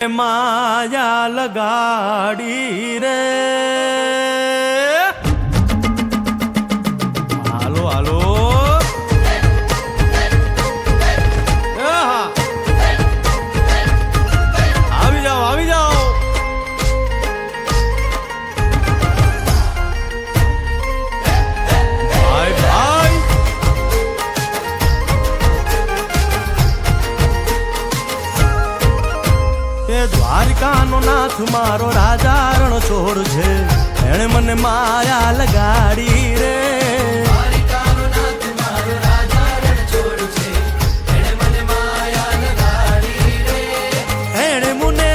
માયા લગાડી રે હાલો હાલો આવી જાઓ આવી જાઓ ભાઈ ભાઈ દ્વારિકાનો નાથ મારો રાજા રણ છોડ છે એણે મને માયા લગાડી રે દ્વારિકાનો નાથ મારો રાજા રણ છોડ છે એણે મને માયા લગાડી રે એણે મને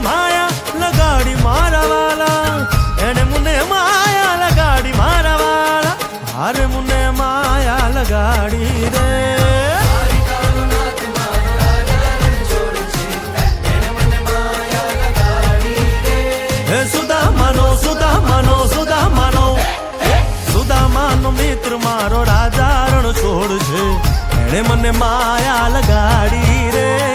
માયા લગાડી મારા વાલા એણે મને માયા લગાડી મારા વાલા હારે મને માયા લગાડી રે સુદામાનો મિત્ર મારો રાજા રણ છોડ છે એણે મને માયા લગાડી રે